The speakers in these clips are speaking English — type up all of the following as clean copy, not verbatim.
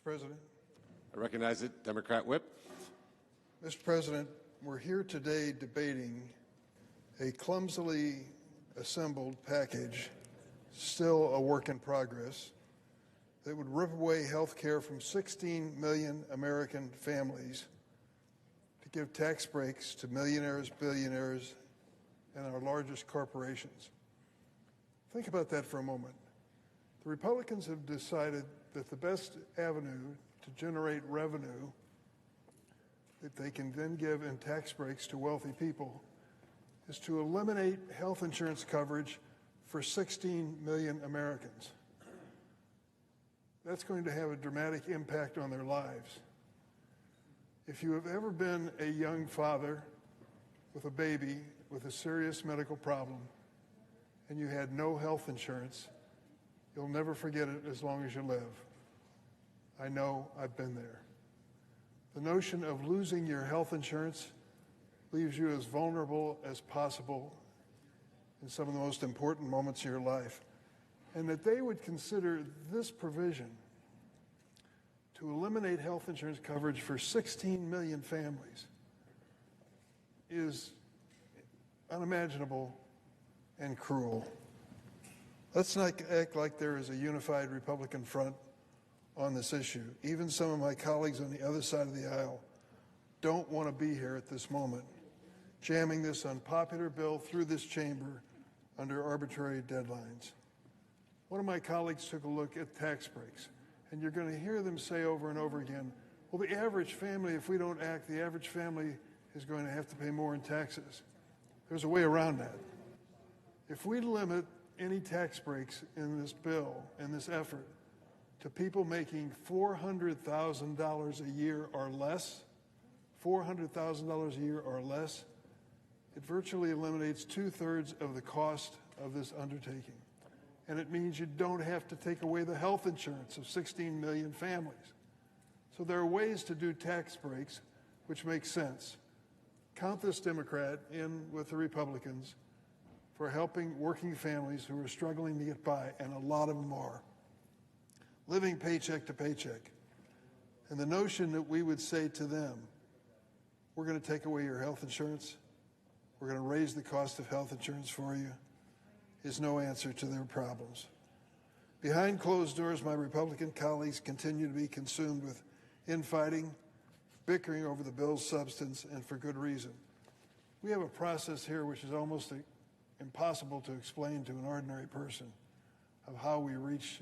Mr. President. I recognize it. Democrat Whip. Mr. President, we're here today debating a clumsily assembled package, still a work in progress, that would rip away health care from 16 million American families to give tax breaks to millionaires, billionaires, and our largest corporations. Think about that for a moment. The Republicans have decided that the best avenue to generate revenue that they can then give in tax breaks to wealthy people is to eliminate health insurance coverage for 16 million Americans. That's going to have a dramatic impact on their lives. If you have ever been a young father with a baby with a serious medical problem and you had no health insurance, you'll never forget it as long as you live. I know, I've been there. The notion of losing your health insurance leaves you as vulnerable as possible in some of the most important moments of your life. And that they would consider this provision to eliminate health insurance coverage for 16 million families is unimaginable and cruel. Let's not act like there is a unified Republican front on this issue. Even some of my colleagues on the other side of the aisle don't want to be here at this moment, jamming this unpopular bill through this chamber under arbitrary deadlines. One of my colleagues took a look at tax breaks, and you're going to hear them say over and over again, well, the average family, if we don't act, the average family is going to have to pay more in taxes. There's a way around that. If we limit any tax breaks in this bill, in this effort, to people making $400,000 a year or less, $400,000 a year or less, it virtually eliminates 2/3 of the cost of this undertaking. And it means you don't have to take away the health insurance of 16 million families. So there are ways to do tax breaks which make sense. Count this Democrat in with the Republicans for helping working families who are struggling to get by, and a lot of them are, living paycheck to paycheck. And the notion that we would say to them, we're going to take away your health insurance, we're going to raise the cost of health insurance for you, is no answer to their problems. Behind closed doors, my Republican colleagues continue to be consumed with infighting, bickering over the bill's substance, and for good reason. We have a process here which is almost impossible to explain to an ordinary person of how we reach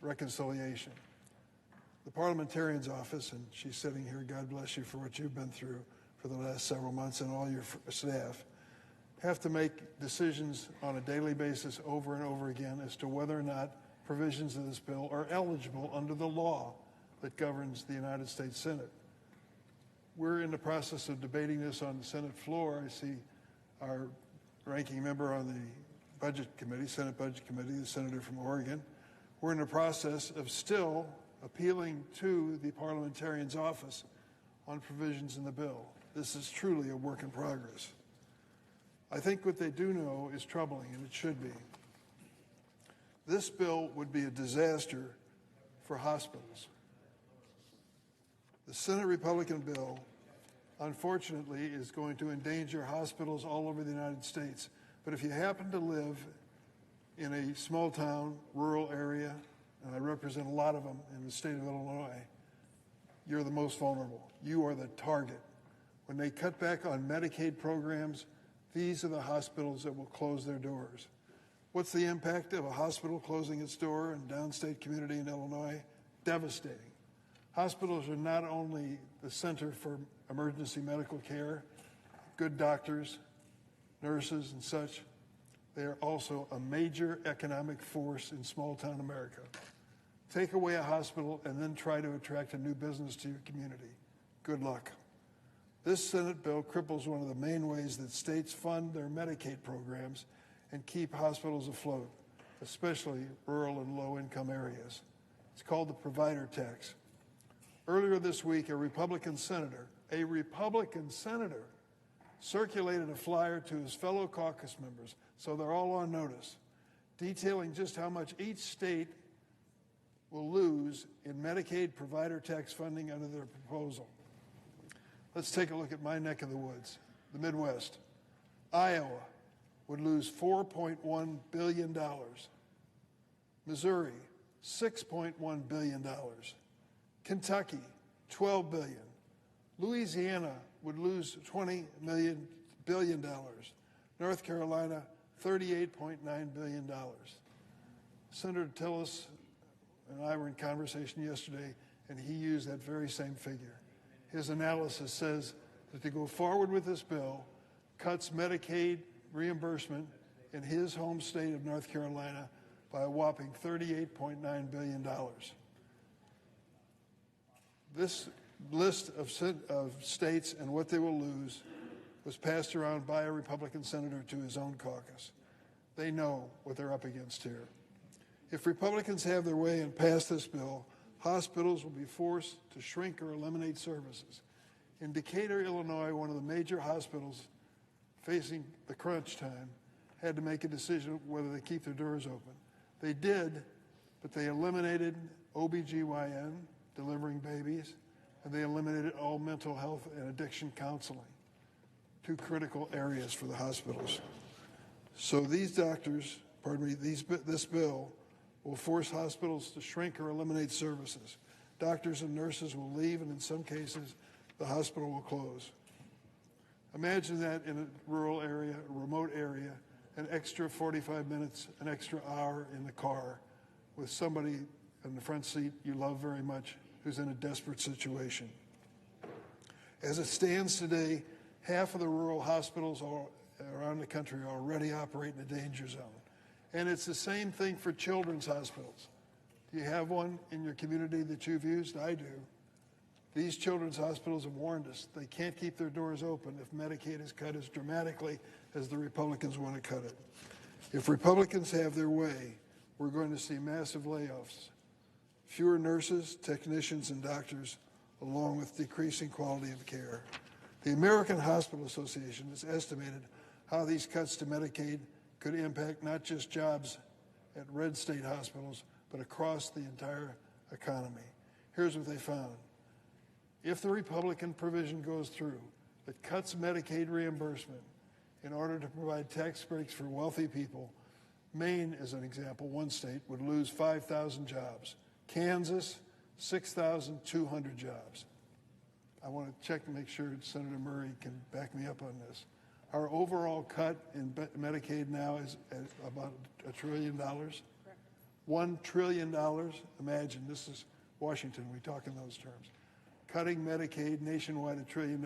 reconciliation. The parliamentarian's office, and she's sitting here, God bless you for what you've been through for the last several months, and all your staff, have to make decisions on a daily basis over and over again as to whether or not provisions of this bill are eligible under the law that governs the United States Senate. We're in the process of debating this on the Senate floor. I see our ranking member on the Budget Committee, Senate Budget Committee, the senator from Oregon. We're in the process of still appealing to the parliamentarian's office on provisions in the bill. This is truly a work in progress. I think what they do know is troubling, and it should be. This bill would be a disaster for hospitals. The Senate Republican bill, unfortunately, is going to endanger hospitals all over the United States. But if you happen to live in a small town, rural area, and I represent a lot of them in the state of Illinois, you're the most vulnerable. You are the target. When they cut back on Medicaid programs, these are the hospitals that will close their doors. What's the impact of a hospital closing its door in a downstate community in Illinois? Devastating. Hospitals are not only the center for emergency medical care, good doctors, nurses, and such, they are also a major economic force in small-town America. Take away a hospital and then try to attract a new business to your community. Good luck. This Senate bill cripples one of the main ways that states fund their Medicaid programs and keep hospitals afloat, especially rural and low-income areas. It's called the provider tax. Earlier this week, a Republican senator, circulated a flyer to his fellow caucus members, so they're all on notice, detailing just how much each state will lose in Medicaid provider tax funding under their proposal. Let's take a look at my neck of the woods, the Midwest. Iowa would lose $4.1 billion. Missouri, $6.1 billion. Kentucky, $12 billion. Louisiana would lose $20 billion. North Carolina, $38.9 billion. Senator Tillis and I were in conversation yesterday, and he used that very same figure. His analysis says that to go forward with this bill cuts Medicaid reimbursement in his home state of North Carolina by a whopping $38.9 billion. This list of states and what they will lose was passed around by a Republican senator to his own caucus. They know what they're up against here. If Republicans have their way and pass this bill, hospitals will be forced to shrink or eliminate services. In Decatur, Illinois, one of the major hospitals facing the crunch time had to make a decision whether they keep their doors open. They did, but they eliminated OBGYN, delivering babies, and they eliminated all mental health and addiction counseling, two critical areas for the hospitals. So these doctors, this bill will force hospitals to shrink or eliminate services. Doctors and nurses will leave, and in some cases, the hospital will close. Imagine that in a rural area, a remote area, an extra 45 minutes, an extra hour in the car with somebody in the front seat you love very much who's in a desperate situation. As it stands today, half of the rural hospitals around the country already operate in a danger zone. And it's the same thing for children's hospitals. Do you have one in your community that you've used? I do. These children's hospitals have warned us they can't keep their doors open if Medicaid is cut as dramatically as the Republicans want to cut it. If Republicans have their way, we're going to see massive layoffs, fewer nurses, technicians, and doctors, along with decreasing quality of care. The American Hospital Association has estimated how these cuts to Medicaid could impact not just jobs at red state hospitals, but across the entire economy. Here's what they found. If the Republican provision goes through that cuts Medicaid reimbursement in order to provide tax breaks for wealthy people, Maine, as an example, one state, would lose 5,000 jobs. Kansas, 6,200 jobs. I want to check to make sure Senator Murray can back me up on this. Our overall cut in Medicaid now is at about $1 trillion. Correct. $1 trillion. Imagine, this is Washington, we talk in those terms. Cutting Medicaid nationwide $1 trillion.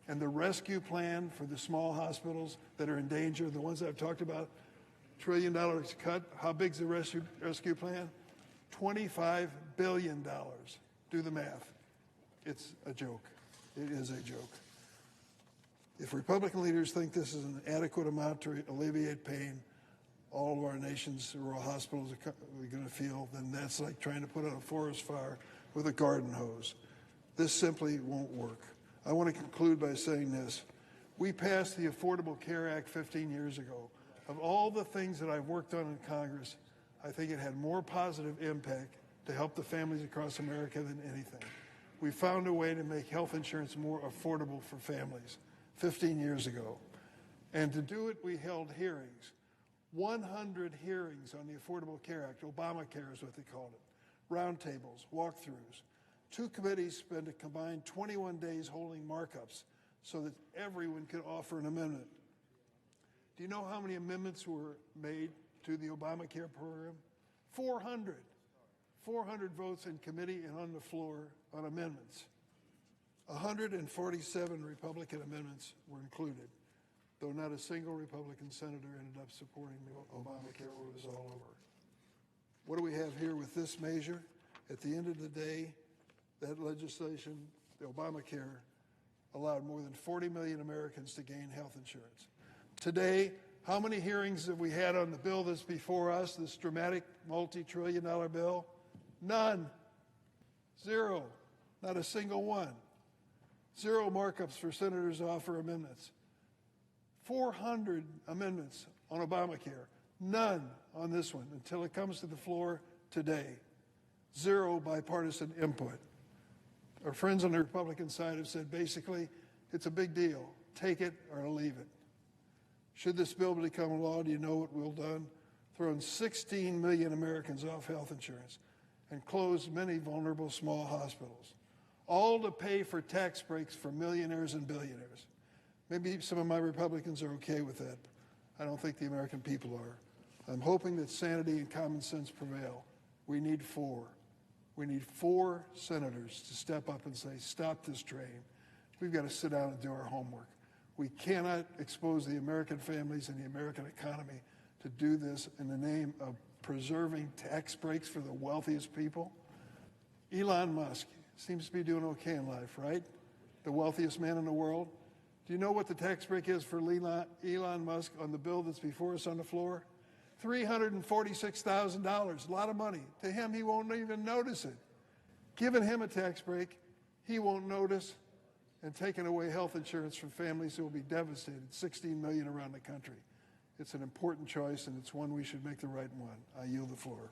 And the rescue plan for the small hospitals that are in danger, the ones I've talked about, $1 trillion cut. How big's the rescue plan? $25 billion. Do the math. It's a joke. It is a joke. If Republican leaders think this is an adequate amount to alleviate pain all of our nation's rural hospitals are going to feel, then that's like trying to put out a forest fire with a garden hose. This simply won't work. I want to conclude by saying this. We passed the Affordable Care Act 15 years ago. Of all the things that I've worked on in Congress, I think it had more positive impact to help the families across America than anything. We found a way to make health insurance more affordable for families 15 years ago. And to do it, we held hearings, 100 hearings on the Affordable Care Act. Obamacare is what they called it. Roundtables, walkthroughs. Two committees spent a combined 21 days holding markups so that everyone could offer an amendment. Do you know how many amendments were made to the Obamacare program? 400. 400 votes in committee and on the floor on amendments. 147 Republican amendments were included, though not a single Republican senator ended up supporting the Obamacare when it was all over. What do we have here with this measure? At the end of the day, that legislation, the Obamacare, allowed more than 40 million Americans to gain health insurance. Today, how many hearings have we had on the bill that's before us, this dramatic multi-trillion-dollar bill? None. Zero. Not a single one. Zero markups for senators to offer amendments. 400 amendments on Obamacare. None on this one until it comes to the floor today. zero bipartisan input. Our friends on the Republican side have said basically it's a big deal. Take it or leave it. Should this bill become law, do you know what we'll done? Thrown 16 million Americans off health insurance and closed many vulnerable small hospitals, all to pay for tax breaks for millionaires and billionaires. Maybe some of my Republicans are okay with that. I don't think the American people are. I'm hoping that sanity and common sense prevail. We need four. We need 4 senators to step up and say, stop this train. We've got to sit down and do our homework. We cannot expose the American families and the American economy to do this in the name of preserving tax breaks for the wealthiest people. Elon Musk seems to be doing okay in life, right? The wealthiest man in the world. Do you know what the tax break is for Elon Musk on the bill that's before us on the floor? $346,000, a lot of money. To him, he won't even notice it. Giving him a tax break, he won't notice, and taking away health insurance from families who will be devastated, 16 million around the country. It's an important choice, and it's one we should make the right one. I yield the floor.